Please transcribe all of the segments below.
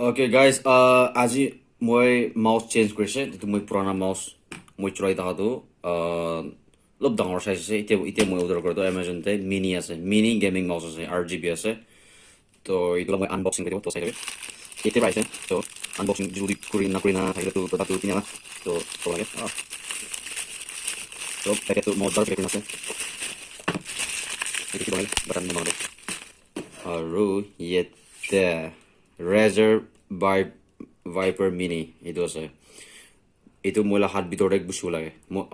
Okay guys, আজি মই mouse change কৰিছে এইটো মই পুৰণা মাউচ মই চলাই থকাটো অলপ ডাঙৰ চাইজ আছে এতিয়া এতিয়া মই অৰ্ডাৰ কৰাটো এমাজনতে মিনি আছে মিনি গেমিং মাউচ আছে 8 GB আছে তো এইটো মই আনবক্সিং কৰিব তো চাই ল'ব এতিয়া পাইছে তো আনবক্সিং যদি কৰি না থাকিলে তো প্ৰডাক্টটো কিনা তো ক'ব লাগে তো পেকেটটো মোৰ ডাৰ পেকেট আছে এইটো কিবা বাটন নমাৰো আৰু ইয়াতে razer viper mini এইটো আছে এইটো মইলা হাত ভিতৰতে গুচিব লাগে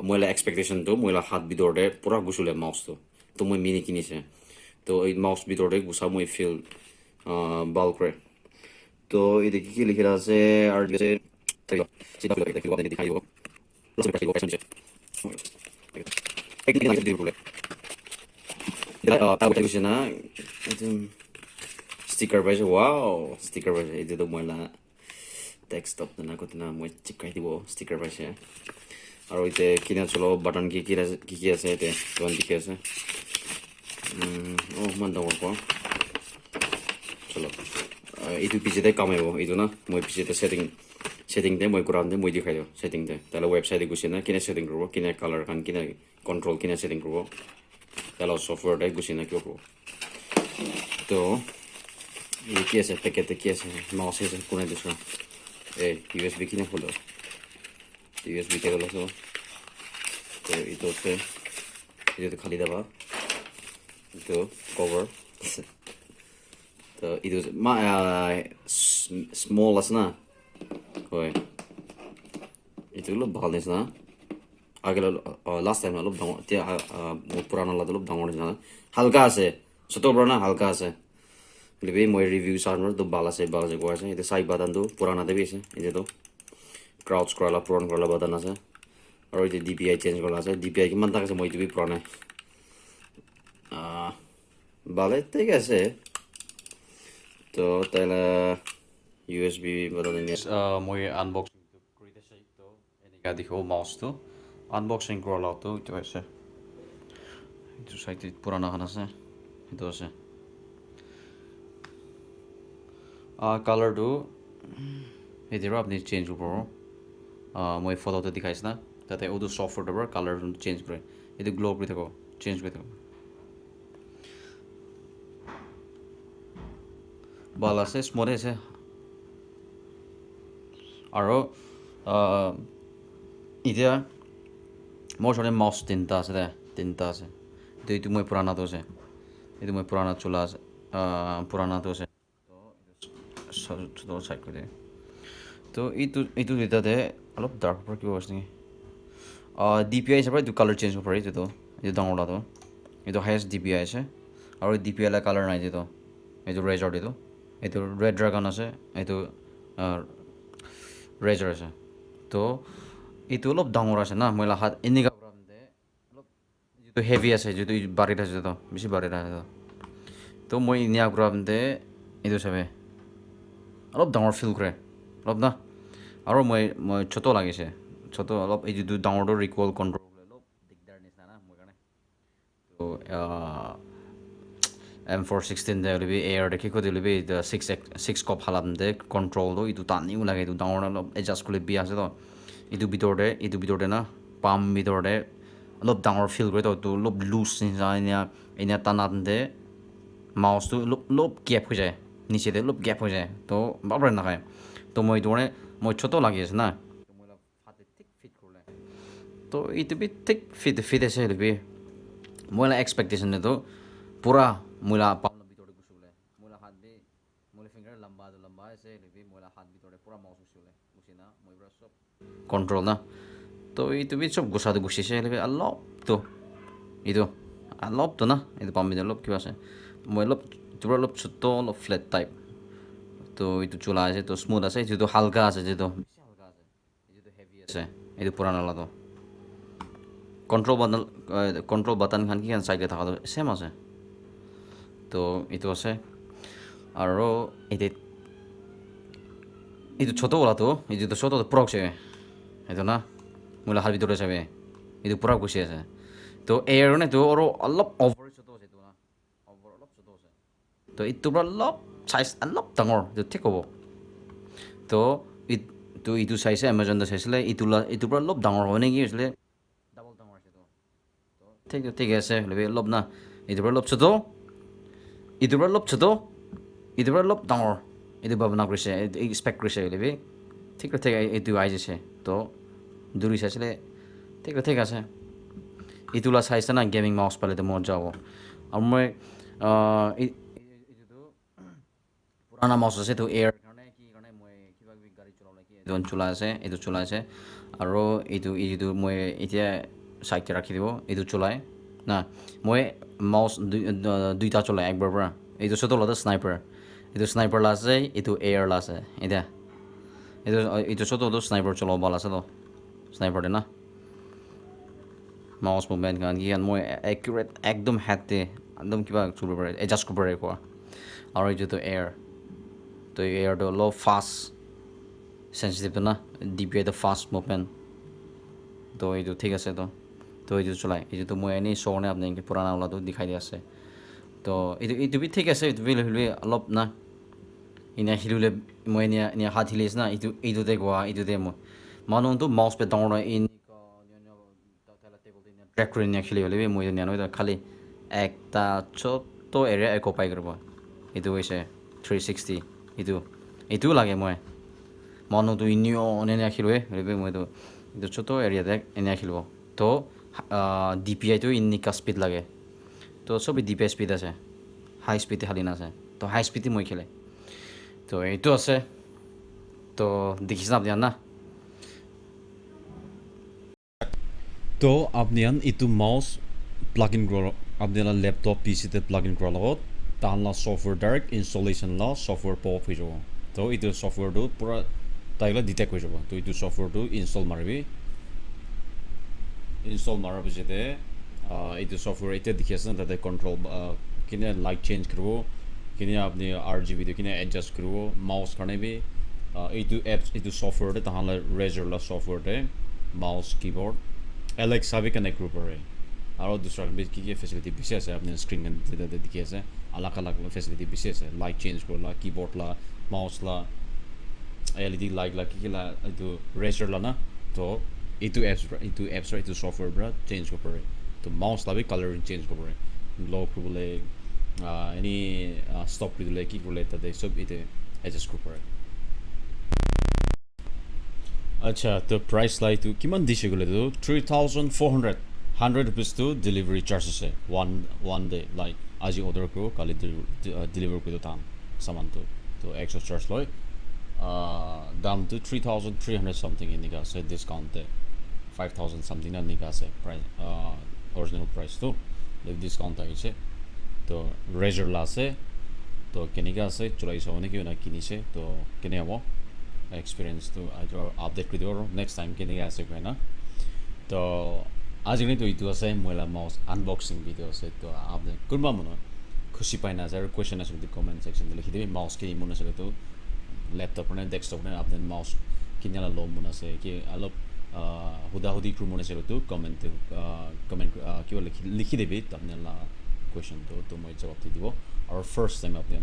মইলা এক্সপেক্টেশ্যনটো মইলা হাত ভিতৰতে পুৰা গুচুলে মাউচটো তো মই মিনি কিনিছে তো এই মাউচ ভিতৰতে গুচা মই ফিল ভাল কৰে তো এইটো কি লিখা আছে আৰু আছে চিন্তা কৰি দেখিব আপুনি দেখাই দিব লছ কৰি দিব পেছন এক দিন দিব বোলে তাৰ কৈছে না এইটো sticker পাইছে wow sticker পাইছে এইটো মইলা desktop na ko na mo chikai dibo sticker paise aro ite kina cholo button ki ase ite tuan dikhi ase oh man da ko cholo itu piche te kam ebo itu na moi piche te setting de moi kuran de moi dikhai do setting de tala website gusi na kina setting korbo kina color kan kina control kina setting korbo tala software de gusi na kyo to ki ase packet ki ase mouse ase kone dusra USB কিনে হলো USB কে হলো তো এটা হচ্ছে এটা খালি দেবা তো কভার তো এটা মা স্মল আছে না হয় এটা হলো ভালো না আগে লাস্ট টাইম হলো এতিয়া পুরানো লাগলো ডাঙর না হালকা আছে ছোট বড় না হালকা আছে lebih mau review sana tuh balas gua sih itu saya badan tuh purana tapi sih itu tuh crowd scroll lah puran scroll badan aja orang itu DPI change scroll aja DPI gimana tak semua itu bi purana balet tiga sih tuh tela USB badan ini mau unboxing tuh kereta sih tuh ini gak di mouse tuh unboxing scroll out tuh itu aja itu saya itu purana kan sih itu aja color to here apni change koro moi photo te dikhais na tate odu software to color change kore edu glow kori thako change kori thako bala se smore se aro idia mo sone mouse tinta ase itu moi purana to se itu moi purana chula ase purana to se ছোটো side করে তো এইটো এটাতে অলপ dark পৰা কিবা আছে নেকি DPI হিচাপে এইটো কালাৰ চেঞ্জ কৰিব পাৰি এইটো ডাঙৰটো এইটো হাইয়েষ্ট DPI আছে আৰু DPI লা কালাৰ নাই এইটো ৰেজাৰ এইটো ৰেড ড্ৰাগন আছে এইটো ৰেজাৰ আছে তো এইটো অলপ ডাঙৰ আছে না মই হাত এনেকুৱা কৰাতে অলপ যিটো হেভি আছে যিটো বাৰীত আছে বেছি বাৰীত আছে তো মই এনেকুৱা কৰাতে এইটো চাবে অলপ ডাঙৰ ফিল কৰে অলপ না আৰু মই ছোট লাগিছে ছোট অলপ এই যিটো ডাঙৰটো ৰিকল কণ্ট্ৰল কৰিবলৈ অলপ দিগদাৰ নিচিনা না মোৰ কাৰণে তো M416 দে লিবি এয়াৰ দেখি কৈ দিলিবি 6 কপ হালামতে কণ্ট্ৰলটো এইটো টানিও লাগে এইটো ডাঙৰ অলপ এডজাষ্ট কৰি বি আছে তো এইটো ভিতৰতে না পাম ভিতৰতে অলপ ডাঙৰ ফিল কৰে তো অলপ লুজ নিচিনা এনে টানাতে মাউচটো অলপ গেপ হৈ যায় নিচেতে অলপ গেপ হৈ যায় তো বাবৰে নাখায় তো মই এইটো মানে মই ছোট লাগি আছে না তো মই অলপ হাতে ঠিক ফিট কৰিলে তো এইটো বি ঠিক ফিট আছে এইটো মই এক্সপেক্টেশ্যনটো পুৰা মইলা পামৰ ভিতৰতে গুচি ওলাই মইলা হাত দি মইলা ফিংগাৰ লম্বা আছে এইটো মইলা হাত ভিতৰতে পুৰা মাউচ গুচি না মই পুৰা চব কণ্ট্ৰল না তো এইটো বি চব গুচাটো গুচিছে এইটো অলপতো না এইটো পাম ভিতৰত অলপ কিবা আছে মই অলপ ছোট অলপ ফ্লেট টাইপ তো এইটো চোলা আছে তো স্মুথ আছে যিটো হালকা আছে যিটো হেভি আছে এইটো পুৰানালাটো কণ্ট্ৰল বাটন খান কি খান চাইডে থকাটো ছেম আছে তো এইটো আছে আৰু এইটো ছোট ওলাটো এইটো ছোট পৰক চাবে এইটো না মোলা হাত ভিতৰতে চাবে এইটো পুৰা গুচি আছে তো এয়াৰ নে তো আৰু অলপ অভাৰ ছোট আছে এইটো না অভাৰ অলপ ছোট আছে তো এইটো পৰা অলপ সাইজ অলপ ডাঙৰ এইটো ঠিক হ'ব তো তো ইটো চাইছে এমাজনত চাইছিলে ইটোৰ পৰা অলপ ডাঙৰ হয় নেকি হৈছিলে ডাবল ডাঙৰ আছে তো ঠিক আছে অলপ না ইটোৰ পৰা অলপ ছোট ইটোৰ পৰা অলপ ছোট ইটোৰ পৰা অলপ ডাঙৰ এইটো ভাৱনা কৰিছে এক্সপেক্ট কৰিছে হ'লে ঠিক এইটো আহি যাইছে তো দূৰি চাইছিলে ঠিক আছে ইটোলা চাইছে না গেমিং মাউচ পালেতো মজা হ'ব আৰু মই এইটোতো পুৰণা মাউচ আছে এইটো এয়াৰ কাৰণে কি কাৰণে মই কিবা কিবি গাড়ী চলাবলৈ কি এইটো চলাই আছে আৰু এইটো মই এতিয়া চাইডে ৰাখি দিব এইটো চলাই না মই মাউচ দুইটা চলাই একবাৰ পৰা এইটো ছোট ল'লে স্নাইপাৰ আছে এইটো এয়াৰ আছে এতিয়া এইটো ছোটটো স্নাইপাৰ চলাব ভাল আছে তো স্নাইপাৰ দে না মাউচ মুভমেণ্ট কাৰণ কি মই একুৰেট একদম হেডতে একদম কিবা কৰিব পাৰে এডজাষ্ট কৰিব পাৰে কোৱা আৰু এইটোতো এয়াৰ তো এয়াৰটো অলপ ফাষ্ট চেঞ্চিটিভটো না DPIটো ফাষ্ট মুভমেণ্ট তো এইটো ঠিক আছে তো এইটো চলাই এইটোতো মই এনেই শ্ব' নে আপোনালোকে পুৰণা ওলাটো দেখাই দি আছে তো এইটো ঠিক আছে এইটো অলপ না এনে হিলিলে মই এনে হাত হিলিছে না এইটোতে কোৱা এইটোতে মই মানুহটো মাউচ পে ডাঙৰ নহয় ট্ৰেক কৰি নিয়া খেলি হ'লে মই নিয়া খালি একটা ছোট এৰিয়া একোপাই কৰিব এইটো হৈছে 360 এইটোও লাগে মই মানুহটো এনেও এনে খেলোৱে হ'লে মইতো এইটো ছোট এৰিয়াতে এনে খেলিব তো DPIটো এনেকুৱা স্পীড লাগে তো চবেই DPI স্পীড আছে হাই স্পীডে খালি নাছে তো হাই স্পীডে মই খেলে তো এইটো আছে তো দেখিছে আপুনি না তো আপনার এইটো মাউস প্লাগ ইন করা আপনার ল্যাপটপ পিসিতে প্লাগ ইন করার লগত তাহলে সফটওয়্যার ডাইরেক্ট ইনস্টলেশন লা সফটওয়্যার পপ হয়ে যাব তো এইটো সফটওয়্যারটো পুরা তাইলে ডিটেক্ট হয়ে যাব তো এইটো সফটওয়্যারটো ইনস্টল মারবি ইনস্টল মারার পিছতে এইটো সফটওয়্যার এটা দেখি আছে তাতে কন্ট্রোল কিনে লাইট চেঞ্জ করব কিনে আপনি RGB তো কিনে অ্যাডজাস্ট করব মাউস কারণে এইটো অ্যাপস এইটো সফটওয়্যারতে তাহলে razer লা সফটওয়্যারতে মাউস কিবোর্ড Alexa भी कनेक्ट कर पा रहे और दूसरा की फैसिलिटी विशेष है अपने स्क्रीन में दिखे से अलग अलग फैसिलिटी विशेष है लाइट चेंज कर ला कीबोर्ड ला माउस ला LED लाइट ला की ला तो रेजर ला ना तो एप्स इतु सॉफ्टवेयर बरा चेंज कर पा रहे तो माउस ला भी कलरिंग चेंज कर पा रहे लॉक कर बोले एनी स्टॉप कर बोले की कर ले तदे सब इते एडजस्ट कर पा रहे अच्छा तो प्राइस लाई तो किमान दिशे गले तो 3400 100 रुपीस तो डिलीवरी चार्जेस है वन डे लाइक आज ऑर्डर करो कल डिलीवर कर दो ताम सामान तो एक्स्ट्रा चार्ज लय दाम तो 3300 समथिंग इनका से डिस्काउंट है 5000 समथिंग ना निका से प्राइस ओरिजिनल प्राइस तो डिस्काउंट आई से तो रेजर ला से तो केनिका से चलाई सो ने क्यों ना किनी से तो केने वो एक्सपीरियंस तो आज अपडेट कर दियो नेक्स्ट टाइम के लिए ऐसे कोई ना तो आज नहीं तो इतना से मोला माउस अनबॉक्सिंग वीडियो से तो आपने कुछ बात मनो खुशी पाई ना सर क्वेश्चन ऐसे तो कमेंट सेक्शन में लिखी दे माउस के इमोन से तो लैपटॉप ने डेस्कटॉप ने आपने माउस किन्ने ला लो मनो से कि अलग हुदा हुदी क्रू मनो से तो कमेंट क्यों लिखी दे भी तो आपने ला क्वेश्चन तो मैं जवाब दे दियो और फर्स्ट टाइम आपने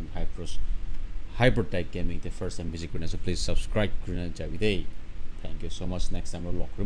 Hypertech Gaming the first time visit करने से please subscribe करना चाहिए. Thank you so much. Next time we'll lock